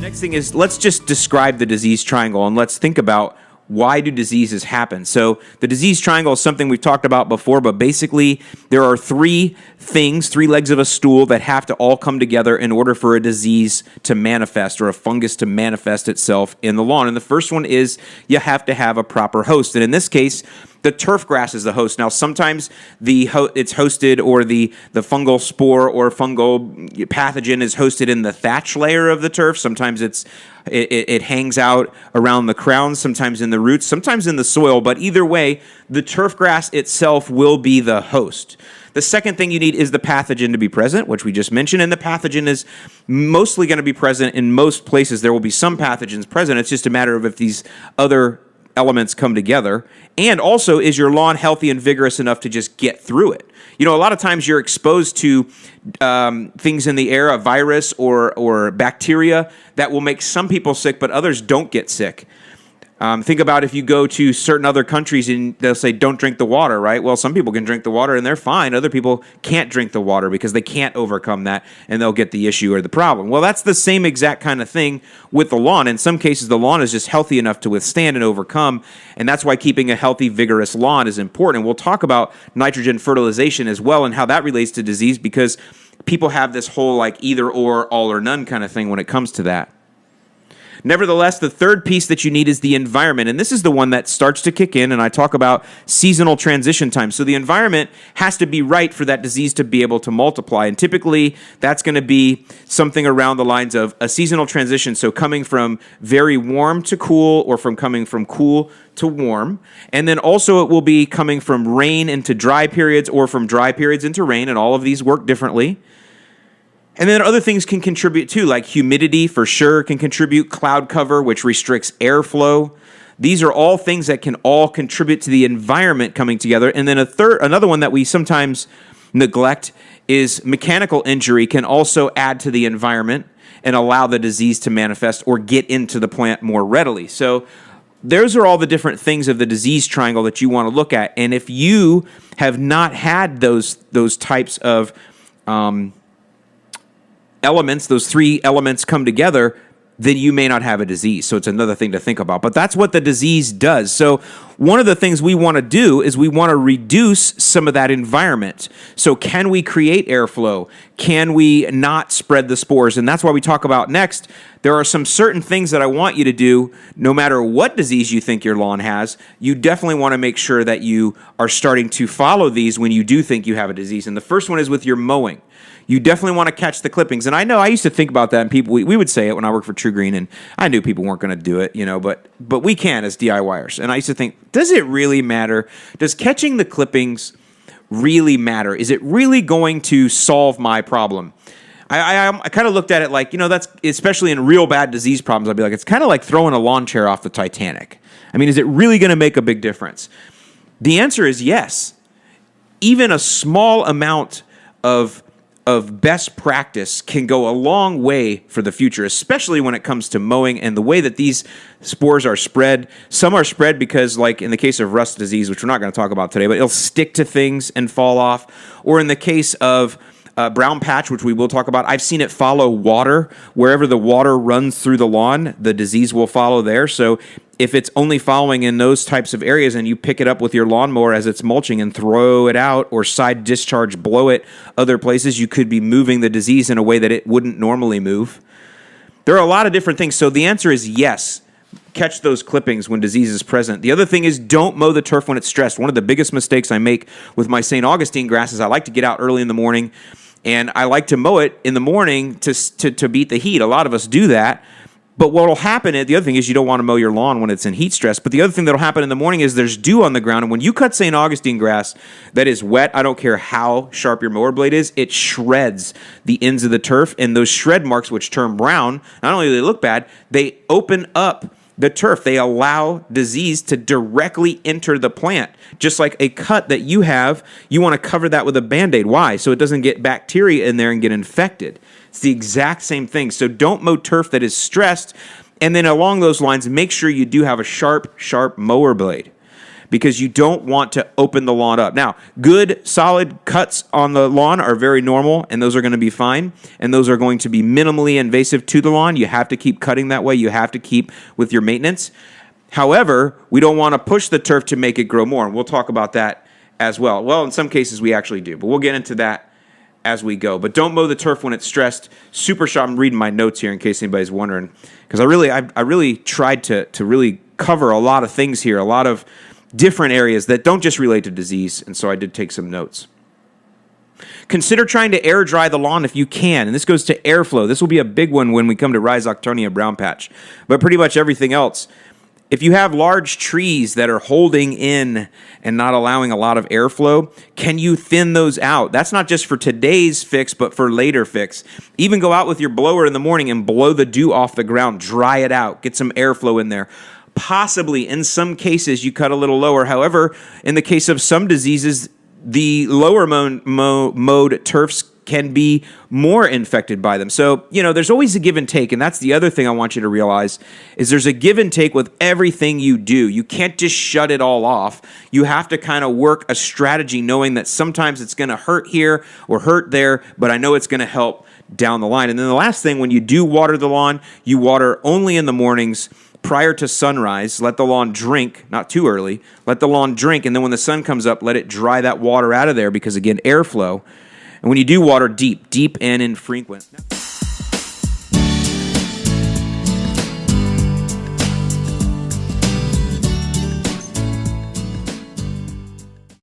Next thing is, let's just describe the disease triangle and let's think about why do diseases happen. So the disease triangle is something we've talked about before, but basically there are three legs of a stool that have to all come together in order for a disease to manifest or a fungus to manifest itself in the lawn. And the first one is you have to have a proper host. And in this case, the turf grass is the host. Now, sometimes it's hosted, or the fungal spore or fungal pathogen is hosted in the thatch layer of the turf. Sometimes it hangs out around the crown, sometimes in the roots, sometimes in the soil. But either way, the turf grass itself will be the host. The second thing you need is the pathogen to be present, which we just mentioned, and the pathogen is mostly going to be present in most places. There will be some pathogens present. It's just a matter of if these other elements come together. And also, is your lawn healthy and vigorous enough to just get through it? You know, a lot of times you're exposed to things in the air, a virus or bacteria that will make some people sick, but others don't get sick. Think about if you go to certain other countries and they'll say, don't drink the water, right? Well, some people can drink the water and they're fine. Other people can't drink the water because they can't overcome that and they'll get the issue or the problem. Well, that's the same exact kind of thing with the lawn. In some cases, the lawn is just healthy enough to withstand and overcome, and that's why keeping a healthy, vigorous lawn is important. We'll talk about nitrogen fertilization as well and how that relates to disease, because people have this whole like either or, all or none kind of thing when it comes to that. Nevertheless, the third piece that you need is the environment, and this is the one that starts to kick in, and I talk about seasonal transition time. So the environment has to be right for that disease to be able to multiply, and typically that's going to be something around the lines of a seasonal transition, so coming from very warm to cool, or from coming from cool to warm, and then also it will be coming from rain into dry periods, or from dry periods into rain, and all of these work differently. And then other things can contribute too, like humidity for sure can contribute, cloud cover, which restricts airflow. These are all things that can all contribute to the environment coming together. And then another one that we sometimes neglect is mechanical injury can also add to the environment and allow the disease to manifest or get into the plant more readily. So those are all the different things of the disease triangle that you want to look at. And if you have not had those types of elements, those three elements come together, then you may not have a disease. So it's another thing to think about. But that's what the disease does. So one of the things we want to do is we want to reduce some of that environment. So can we create airflow? Can we not spread the spores? And that's why we talk about next. There are some certain things that I want you to do, no matter what disease you think your lawn has. You definitely want to make sure that you are starting to follow these when you do think you have a disease. And the first one is with your mowing. You definitely want to catch the clippings. And I know I used to think about that, and people, we would say it when I worked for True Green, and I knew people weren't going to do it, you know, but we can as DIYers. And I used to think, does it really matter? Does catching the clippings really matter? Is it really going to solve my problem? I kind of looked at it like, you know, that's especially in real bad disease problems, I'd be like, it's kind of like throwing a lawn chair off the Titanic. I mean, is it really going to make a big difference? The answer is yes. Even a small amount of best practice can go a long way for the future, especially when it comes to mowing and the way that these spores are spread. Some are spread because, like in the case of rust disease, which we're not going to talk about today, but it'll stick to things and fall off. Or in the case of brown patch, which we will talk about, I've seen it follow water. Wherever the water runs through the lawn, the disease will follow there. So if it's only following in those types of areas and you pick it up with your lawnmower as it's mulching and throw it out, or side discharge, blow it other places, you could be moving the disease in a way that it wouldn't normally move. There are a lot of different things. So the answer is yes. Catch those clippings when disease is present. The other thing is don't mow the turf when it's stressed. One of the biggest mistakes I make with my St. Augustine grass is I like to get out early in the morning, and I like to mow it in the morning to beat the heat. A lot of us do that. But what will happen, the other thing is you don't want to mow your lawn when it's in heat stress. But the other thing that will happen in the morning is there's dew on the ground. And when you cut St. Augustine grass that is wet, I don't care how sharp your mower blade is, it shreds the ends of the turf. And those shred marks, which turn brown, not only do they look bad, they open up the turf. They allow disease to directly enter the plant. Just like a cut that you have, you want to cover that with a Band-Aid. Why? So it doesn't get bacteria in there and get infected. It's the exact same thing. So don't mow turf that is stressed. And then along those lines, make sure you do have a sharp mower blade. because you don't want to open the lawn up. Now, good solid cuts on the lawn are very normal, and those are going to be fine, and those are going to be minimally invasive to the lawn. You have to keep cutting that way. You have to keep with your maintenance. However, we don't want to push the turf to make it grow more, and we'll talk about that as well. Well, in some cases we actually do, but we'll get into that as we go. But don't mow the turf when it's stressed. Super sharp. I'm reading my notes here in case anybody's wondering, because I really tried to really cover a lot of things here, a lot of different areas that don't just relate to disease, and so I did take some notes. Consider trying to air dry the lawn if you can, and this goes to airflow. This will be a big one when we come to Rhizoctonia brown patch, but pretty much everything else. If you have large trees that are holding in and not allowing a lot of airflow, can you thin those out? That's not just for today's fix, but for later fix. Even go out with your blower in the morning and blow the dew off the ground, dry it out, get some airflow in there. Possibly, in some cases, you cut a little lower. However, in the case of some diseases, the lower mowed turfs can be more infected by them. So, there's always a give and take, and that's the other thing I want you to realize is there's a give and take with everything you do. You can't just shut it all off. You have to kind of work a strategy knowing that sometimes it's going to hurt here or hurt there, but I know it's going to help down the line. And then the last thing, when you do water the lawn, you water only in the mornings prior to sunrise. Let the lawn drink, not too early. Let the lawn drink, and then when the sun comes up, let it dry that water out of there because, again, airflow. And when you do water, deep and infrequent.